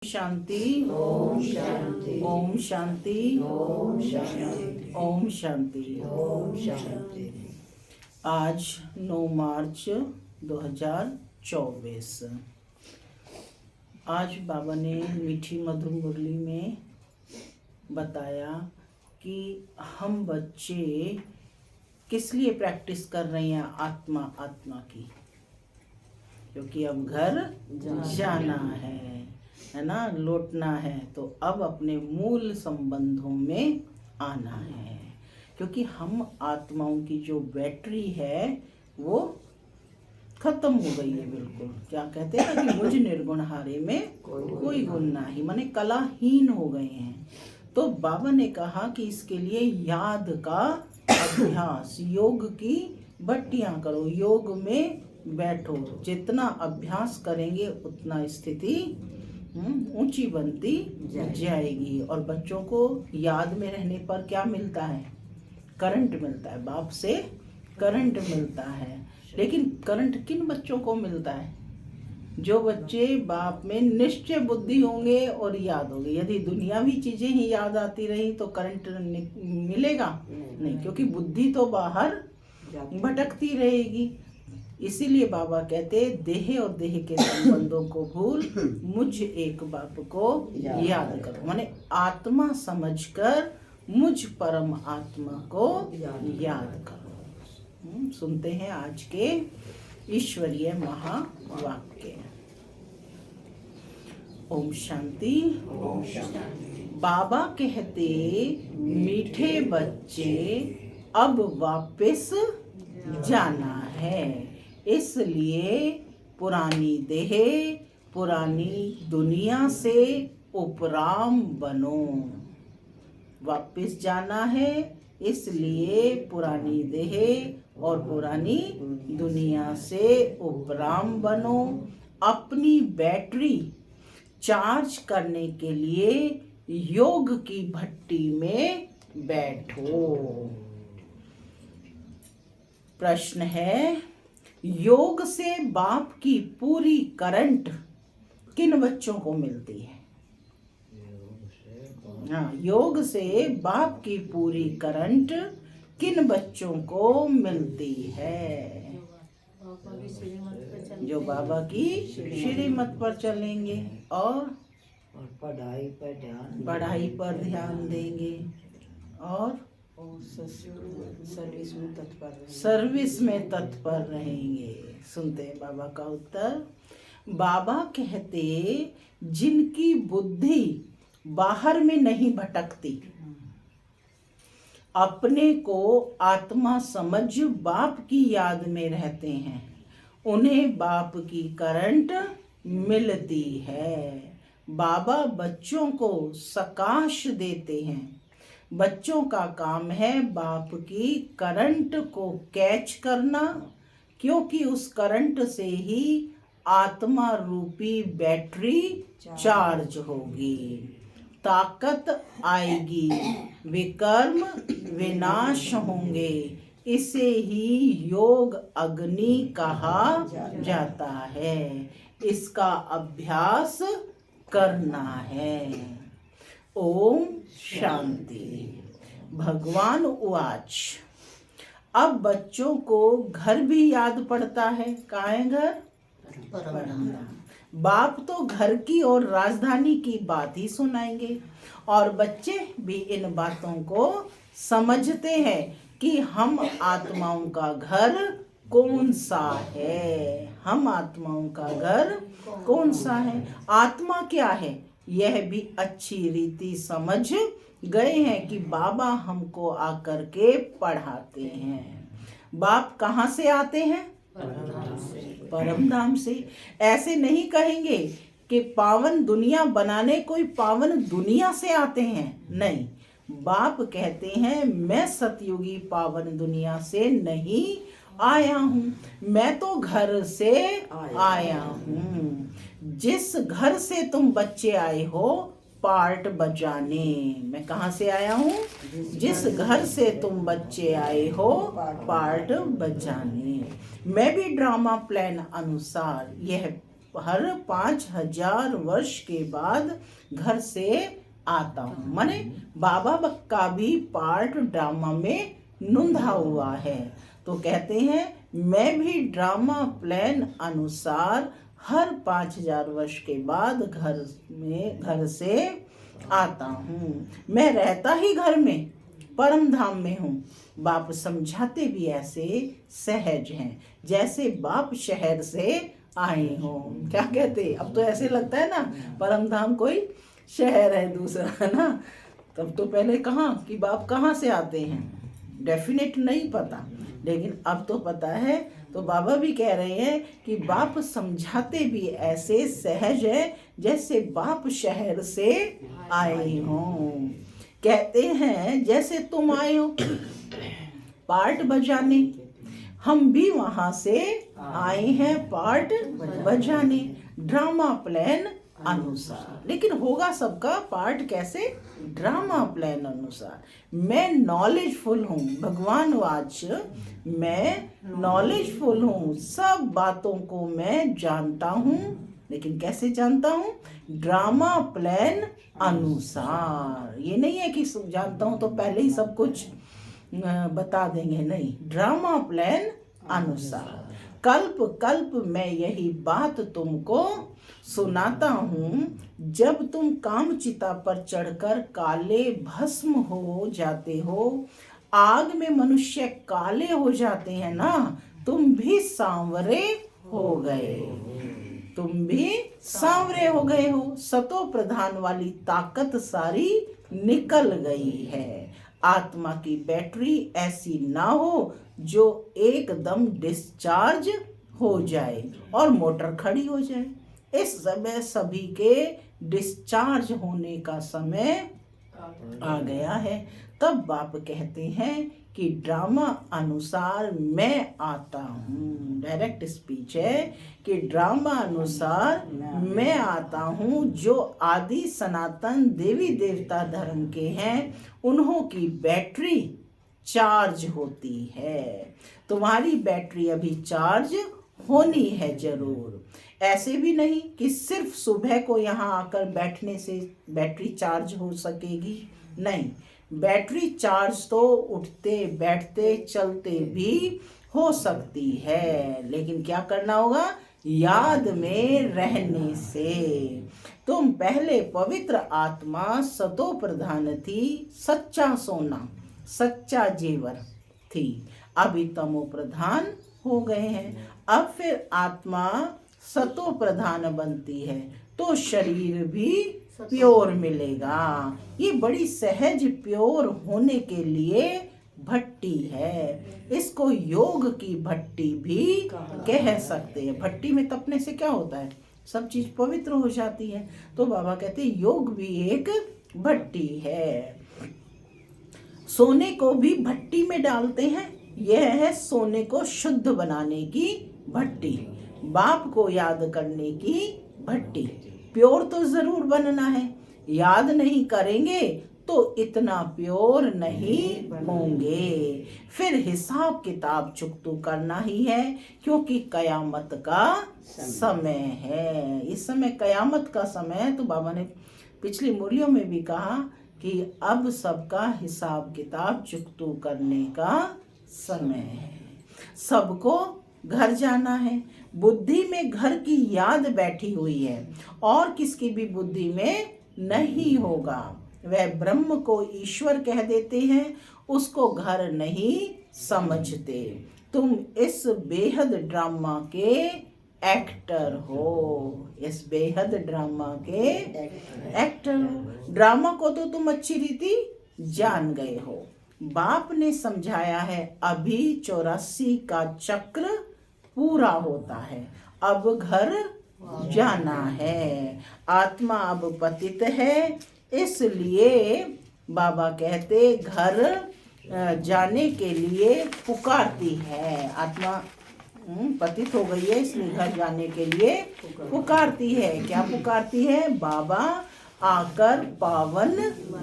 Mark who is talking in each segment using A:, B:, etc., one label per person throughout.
A: शांति।
B: ओम शांति।
A: ओम शांति।
B: ओम शांति।
A: ओम शांति।
B: ओम शांति।
A: आज 9 मार्च 2024। आज बाबा ने मीठी मधुर मुरली में बताया कि हम बच्चे किस लिए प्रैक्टिस कर रहे हैं आत्मा की, क्योंकि अब घर जाना है ना, लौटना है। तो अब अपने मूल संबंधों में आना है, क्योंकि हम आत्माओं की जो बैटरी है वो खत्म हो गई है बिल्कुल। क्या कहते हैं कि मुझ निर्गुण हारे में कोई गुण नाही, माने कलाहीन हो गए हैं। तो बाबा ने कहा कि इसके लिए याद का अभ्यास, योग की भट्टियां करो, योग में बैठो। जितना अभ्यास करेंगे उतना स्थिति ऊंची बनती जाएगी। और बच्चों को याद में रहने पर क्या मिलता है? करंट मिलता है, बाप से करंट मिलता है। लेकिन करंट किन बच्चों को मिलता है? जो बच्चे बाप में निश्चय बुद्धि होंगे और याद होंगे। यदि दुनियावी चीजें ही याद आती रही तो करंट मिलेगा नहीं, क्योंकि बुद्धि तो बाहर भटकती रहेगी। इसीलिए बाबा कहते देह और देह के संबंधों को भूल मुझ एक बाप को याद करो, माने आत्मा समझकर मुझ परम आत्मा को याद करो। सुनते हैं आज के ईश्वरीय महावाक्य। ओम शांति।
B: ओम शांति।
A: बाबा कहते मीठे बच्चे अब वापस जाना है, इसलिए पुरानी देह पुरानी दुनिया से उपराम बनो। वापस जाना है इसलिए पुरानी देह और पुरानी दुनिया से उपराम बनो। अपनी बैटरी चार्ज करने के लिए योग की भट्टी में बैठो। प्रश्न है, योग से बाप की पूरी करंट किन बच्चों को मिलती है? हाँ, योग से बाप की पूरी करंट किन बच्चों को मिलती है? जो बाबा की श्रीमत पर चलेंगे और
B: पढ़ाई
A: पर ध्यान देंगे और सर्विस में तत्पर रहेंगे। सुनते हैं बाबा का उत्तर। बाबा कहते जिनकी बुद्धि बाहर में नहीं भटकती, अपने को आत्मा समझ बाप की याद में रहते हैं, उन्हें बाप की करंट मिलती है। बाबा बच्चों को सकाश देते हैं। बच्चों का काम है बाप की करंट को कैच करना, क्योंकि उस करंट से ही आत्मा रूपी बैटरी चार्ज होगी, ताकत आएगी, विकर्म विनाश होंगे। इसे ही योग अग्नि कहा जाता है। इसका अभ्यास करना है। ओम शांति। भगवान उवाच। अब बच्चों को घर भी याद पड़ता है। कहाँ है घर? परमधाम। बाप तो घर की और राजधानी की बात ही सुनाएंगे, और बच्चे भी इन बातों को समझते हैं कि हम आत्माओं का घर कौन सा है। हम आत्माओं का घर कौन सा है, आत्मा क्या है, यह भी अच्छी रीति समझ गए हैं कि बाबा हमको आकर के पढ़ाते हैं। बाप कहाँ से आते हैं? परमधाम से। ऐसे नहीं कहेंगे कि पावन दुनिया बनाने कोई पावन दुनिया से आते हैं, नहीं। बाप कहते हैं मैं सतयुगी पावन दुनिया से नहीं आया हूँ, मैं तो घर से आया हूँ। जिस घर से तुम बच्चे आए हो पार्ट बजाने, मैं कहाँ से आया हूँ? जिस घर से तुम बच्चे आए हो पार्ट बजाने। मैं भी ड्रामा प्लान अनुसार यह हर 5000 वर्ष के बाद घर से आता हूँ। माने बाबा का भी पार्ट ड्रामा में नूंधा हुआ है। तो कहते हैं मैं भी ड्रामा प्लान अनुसार हर 5000 वर्ष के बाद घर से आता हूँ। मैं रहता ही घर में परम धाम में हूँ। बाप समझाते भी ऐसे सहज हैं जैसे बाप शहर से आए हों। क्या कहते, अब तो ऐसे लगता है ना परम धाम कोई शहर है दूसरा, है ना। तब तो पहले कहाँ कि बाप कहाँ से आते हैं डेफिनेट नहीं पता, लेकिन अब तो पता है। तो बाबा भी कह रहे हैं कि बाप समझाते भी ऐसे सहज है जैसे बाप शहर से आए हों। कहते हैं जैसे तुम आए हो पार्ट बजाने, हम भी वहां से आए हैं पार्ट बजाने ड्रामा प्लान अनुसार। लेकिन होगा सबका पार्ट कैसे, ड्रामा प्लान अनुसार। मैं नॉलेजफुल हूँ, भगवान वाच मैं नॉलेजफुल हूँ, सब बातों को मैं जानता हूँ। लेकिन कैसे जानता हूँ, ड्रामा प्लान अनुसार। ये नहीं है कि जानता हूँ तो पहले ही सब कुछ बता देंगे, नहीं, ड्रामा प्लान अनुसार। कल्प कल्प मैं यही बात तुमको सुनाता हूँ। जब तुम कामचिता पर चढ़कर काले भस्म हो जाते हो, आग में मनुष्य काले हो जाते हैं ना, तुम भी सांवरे हो गए, तुम भी सांवरे हो गए हो। सतो प्रधान वाली ताकत सारी निकल गई है। आत्मा की बैटरी ऐसी ना हो जो एकदम डिस्चार्ज हो जाए और मोटर खड़ी हो जाए। इस समय सभी के डिस्चार्ज होने का समय आ गया है। तब बाप कहते हैं कि ड्रामा अनुसार मैं आता हूँ। डायरेक्ट स्पीच है कि ड्रामा अनुसार मैं आता हूँ। जो आदि सनातन देवी देवता धर्म के हैं, उन्हों की बैटरी चार्ज होती है। तुम्हारी बैटरी अभी चार्ज होनी है जरूर। ऐसे भी नहीं कि सिर्फ सुबह को यहाँ आकर बैठने से बैटरी चार्ज हो सकेगी, नहीं। बैटरी चार्ज तो उठते बैठते चलते भी हो सकती है, लेकिन क्या करना होगा, याद में रहने से। तुम पहले पवित्र आत्मा सतो प्रधान थी, सच्चा सोना सच्चा जेवर थी, अभी तमो प्रधान हो गए हैं। अब फिर आत्मा सतो प्रधान बनती है तो शरीर भी प्योर मिलेगा। ये बड़ी सहज प्योर होने के लिए भट्टी है। इसको योग की भट्टी भी कह सकते हैं। भट्टी में तपने से क्या होता है, सब चीज पवित्र हो जाती है। तो बाबा कहते हैं योग भी एक भट्टी है। सोने को भी भट्टी में डालते हैं, यह है सोने को शुद्ध बनाने की भट्टी, बाप को याद करने की भट्टी। प्योर तो जरूर बनना है, याद नहीं करेंगे तो इतना प्योर नहीं होंगे। फिर हिसाब किताब चुकतू करना ही है, क्योंकि कयामत का समय है। इस समय कयामत का समय है। तो बाबा ने पिछली मुरलियों में भी कहा कि अब सबका हिसाब किताब चुकतू करने का समय है। सबको घर जाना है। बुद्धि में घर की याद बैठी हुई है और किसकी भी बुद्धि में नहीं होगा। वह ब्रह्म को ईश्वर कह देते हैं, उसको घर नहीं समझते। तुम इस बेहद ड्रामा के एक्टर हो, इस बेहद ड्रामा के एक्टर हो। ड्रामा को तो तुम अच्छी रीति जान गए हो। बाप ने समझाया है अभी 84 का चक्र पूरा होता है, अब घर जाना है। आत्मा अब पतित है, इसलिए बाबा कहते घर जाने के लिए पुकारती है। आत्मा पतित हो गई है, इसलिए घर जाने के लिए पुकारती है। क्या पुकारती है, बाबा आकर पावन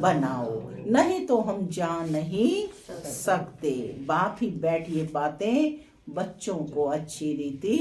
A: बनाओ, नहीं तो हम जा नहीं सकते। बाप ही बैठ ये बातें बच्चों को अच्छी रीति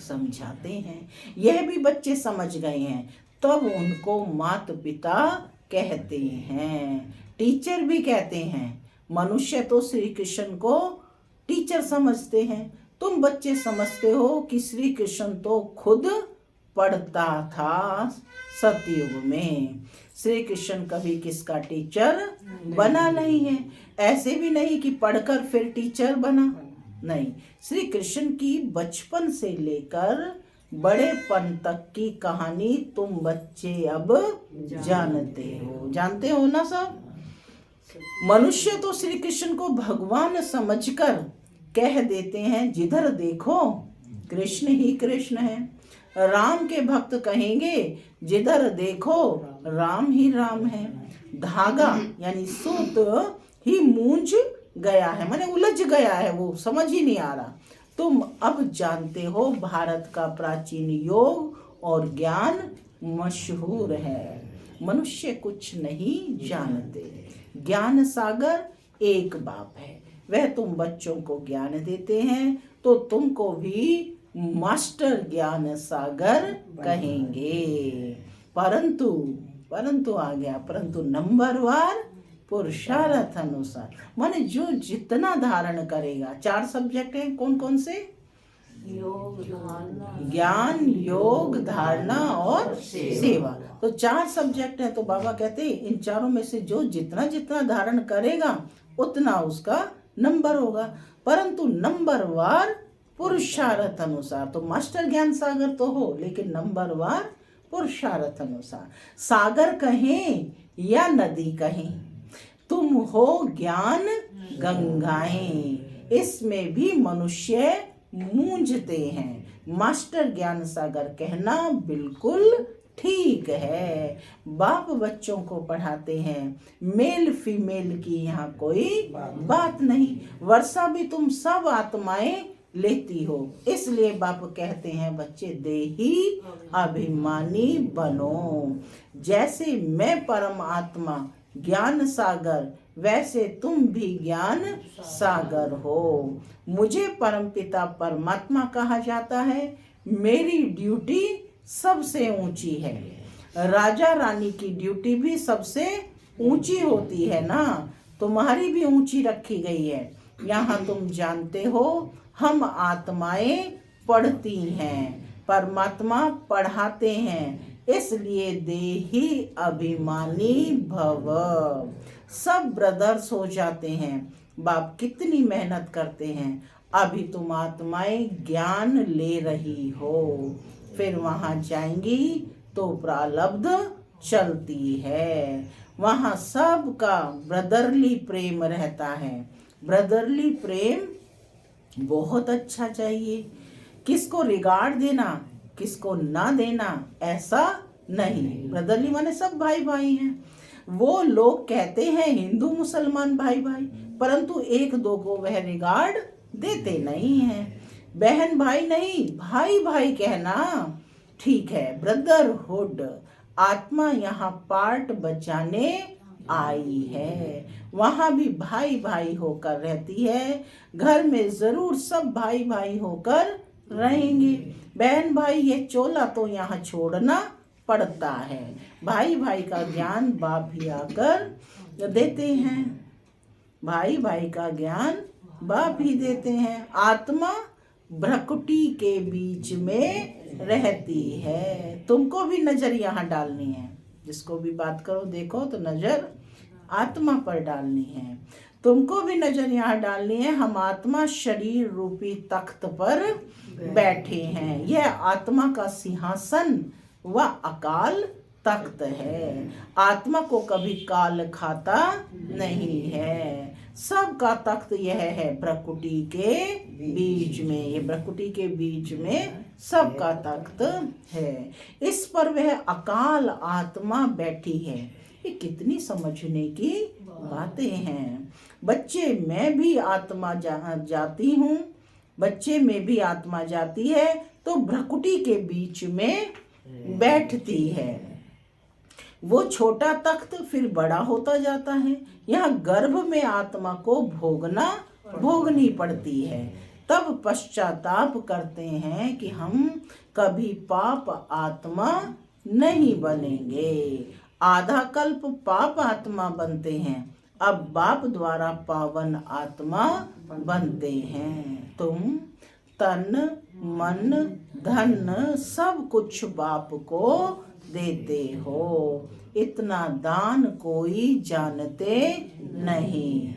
A: समझाते हैं। यह भी बच्चे समझ गए हैं, तब उनको माता पिता कहते हैं, टीचर भी कहते हैं। मनुष्य तो श्री कृष्ण को टीचर समझते हैं। तुम बच्चे समझते हो कि श्री कृष्ण तो खुद पढ़ता था सतयुग में। श्री कृष्ण कभी किसका टीचर बना नहीं है। ऐसे भी नहीं कि पढ़कर फिर टीचर बना, नहीं। श्री कृष्ण की बचपन से लेकर बड़ेपन तक की कहानी तुम बच्चे अब जानते हो ना सब। मनुष्य तो श्री कृष्ण को भगवान समझकर कह देते हैं, जिधर देखो कृष्ण ही कृष्ण है। राम के भक्त कहेंगे, जिधर देखो राम ही राम है। धागा यानी सूत ही मूंझ गया है, माने उलझ गया है, वो समझ ही नहीं आ रहा। तुम अब जानते हो भारत का प्राचीन योग और ज्ञान मशहूर है। मनुष्य कुछ नहीं जानते। ज्ञान सागर एक बाप है, वह तुम बच्चों को ज्ञान देते हैं, तो तुमको भी मास्टर ज्ञान सागर कहेंगे। परंतु आ गया, परंतु नंबरवार पुरुषार्थ अनुसार, माने जो जितना धारण करेगा। 4 सब्जेक्ट हैं, कौन कौन से? ज्ञान, योग, धारणा और सेवा। तो 4 सब्जेक्ट हैं। तो बाबा कहते हैं इन चारों में से जो जितना जितना धारण करेगा उतना उसका नंबर होगा, परंतु नंबरवार पुरुषार्थ अनुसार। तो मास्टर ज्ञान सागर तो हो, लेकिन नंबरवार पुरुषार्थ अनुसार। सागर कहें या नदी कहें, तुम हो ज्ञान गंगाएं। इसमें भी मनुष्य मूंझते हैं। मास्टर ज्ञान सागर कहना बिल्कुल ठीक है। बाप बच्चों को पढ़ाते हैं, मेल फीमेल की यहाँ कोई बात नहीं। वर्षा भी तुम सब आत्माएं लेती हो, इसलिए बाप कहते हैं बच्चे देही अभिमानी बनो। जैसे मैं परम आत्मा ज्ञान सागर, वैसे तुम भी ज्ञान सागर हो। मुझे परम पिता परमात्मा कहा जाता है। मेरी ड्यूटी सबसे ऊंची है। राजा रानी की ड्यूटी भी सबसे ऊंची होती है ना, तुम्हारी भी ऊंची रखी गई है। यहाँ तुम जानते हो हम आत्माएं पढ़ती हैं, परमात्मा पढ़ाते हैं, इसलिए देही अभिमानी भव। सब ब्रदर्स हो जाते हैं। बाप कितनी मेहनत करते हैं। अभी तुम आत्माएं ज्ञान ले रही हो, फिर वहां जाएंगी तो प्रारब्ध चलती है। वहां सबका ब्रदरली प्रेम रहता है। ब्रदरली प्रेम बहुत अच्छा चाहिए। किसको रिगार्ड देना, किसको ना देना, ऐसा नहीं। ब्रदरली माने सब भाई भाई हैं। वो लोग कहते हैं हिंदू मुसलमान भाई भाई, परंतु एक दो को वह रिगार्ड देते नहीं हैं। बहन भाई नहीं, भाई भाई कहना ठीक है। ब्रदरहुड, आत्मा यहाँ पार्ट बचाने आई है, वहां भी भाई भाई होकर रहती है। घर में जरूर सब भाई भाई होकर रहेंगे। बहन भाई ये चोला तो यहाँ छोड़ना पड़ता है। भाई भाई का ज्ञान बाप भी आकर देते हैं। भाई भाई का ज्ञान बाप ही देते हैं। आत्मा भ्रकुटी के बीच में रहती है। तुमको भी नजर यहाँ डालनी है। जिसको भी बात करो देखो तो नजर आत्मा पर डालनी है। तुमको भी नजर यहाँ डालनी है। हम आत्मा शरीर रूपी तख्त पर बैठे हैं। यह आत्मा का सिंहासन व अकाल तख्त है। आत्मा को कभी काल खाता नहीं है। सबका तख्त यह है प्रकृति के बीच में। ये प्रकृति के बीच में सबका तख्त है। इस पर वह अकाल आत्मा बैठी है। ये कितनी समझने की बातें हैं। बच्चे मैं भी आत्मा जाती हूँ, बच्चे में भी आत्मा जाती है तो प्रकृति के बीच में बैठती है। वो छोटा तख्त फिर बड़ा होता जाता है। यहाँ गर्भ में आत्मा को भोगनी पड़ती है। तब पश्चाताप करते हैं कि हम कभी पाप आत्मा नहीं बनेंगे। आधा कल्प पाप आत्मा बनते हैं, अब बाप द्वारा पावन आत्मा बनते हैं। तुम तन मन धन सब कुछ बाप को देते हो, इतना दान कोई जानते नहीं।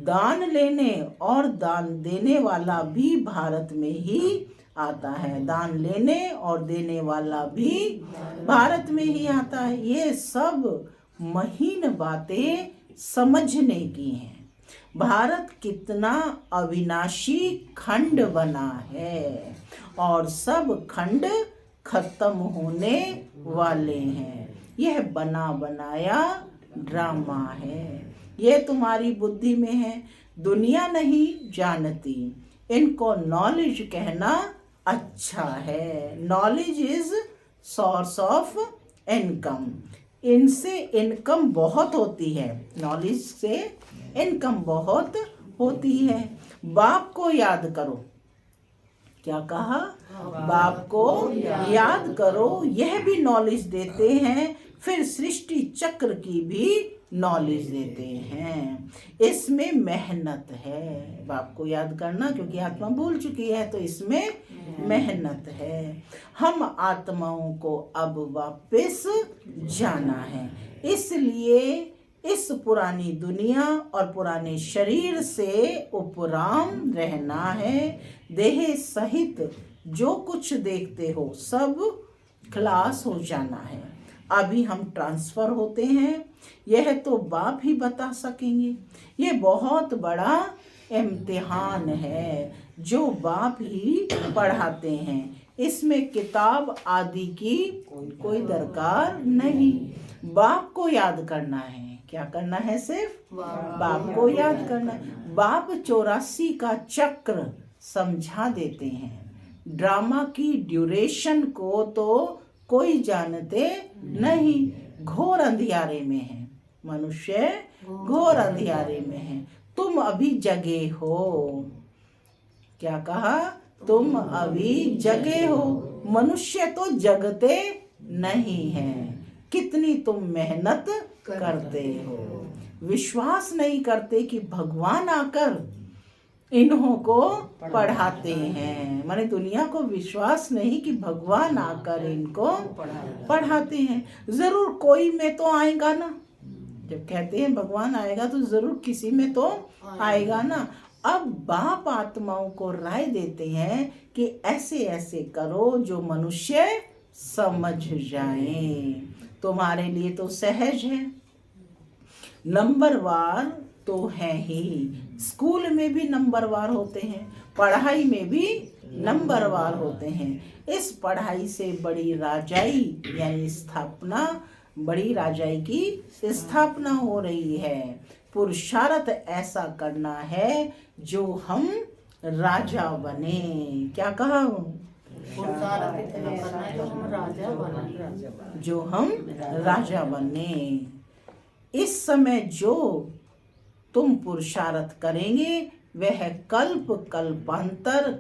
A: दान लेने और दान देने वाला भी भारत में ही आता है। दान लेने और देने वाला भी भारत में ही आता है। ये सब महीन बातें समझने की हैं। भारत कितना अविनाशी खंड बना है और सब खंड खत्म होने वाले हैं। यह बना बनाया ड्रामा है। ये तुम्हारी बुद्धि में है, दुनिया नहीं जानती। इनको नॉलेज कहना अच्छा है। Knowledge is source of income. इनसे इनकम बहुत होती है, नॉलेज से इनकम बहुत होती है। बाप को याद करो। क्या कहा? बाप को याद करो। यह भी नॉलेज देते हैं, फिर सृष्टि चक्र की भी नॉलेज देते हैं। इसमें मेहनत है बाप को याद करना, क्योंकि आत्मा भूल चुकी है, तो इसमें मेहनत है। हम आत्माओं को अब वापस जाना है, इसलिए इस पुरानी दुनिया और पुराने शरीर से उपराम रहना है। देह सहित जो कुछ देखते हो सब खलास हो जाना है। अभी हम ट्रांसफर होते हैं, यह तो बाप ही बता सकेंगे। ये बहुत बड़ा इम्तिहान है जो बाप ही पढ़ाते हैं। इसमें किताब आदि की कोई दरकार नहीं। बाप को याद करना है। क्या करना है? सिर्फ बाप को याद करना है। बाप 84 का चक्र समझा देते हैं। ड्रामा की ड्यूरेशन को तो कोई जानते नहीं। घोर अंधियारे में है मनुष्य, घोर अंधियारे में है। तुम अभी जगे हो। क्या कहा? तुम अभी जगे हो। मनुष्य तो जगते नहीं हैं। कितनी तुम मेहनत करते हो। विश्वास नहीं करते कि भगवान आकर इन्हों को पढ़ाते हैं। माने दुनिया को विश्वास नहीं कि भगवान आकर इनको पढ़ाते हैं। जरूर कोई में तो आएगा ना। जब कहते हैं भगवान आएगा तो जरूर किसी में तो आएगा ना। अब बाप आत्माओं को राय देते हैं कि ऐसे ऐसे करो जो मनुष्य समझ जाए। तुम्हारे लिए तो सहज है, नंबरवार तो है ही। स्कूल में भी नंबरवार होते हैं, पढ़ाई में भी नंबरवार होते हैं। इस पढ़ाई से बड़ी राजाई यानी स्थापना, बड़ी राजाई की स्थापना हो रही है। पुरुषार्थ ऐसा करना है जो हम राजा बने। क्या कहा? जो हम राजा बने। इस समय जो तुम पुरुषार्थ करेंगे वह कल्प कल्पांतर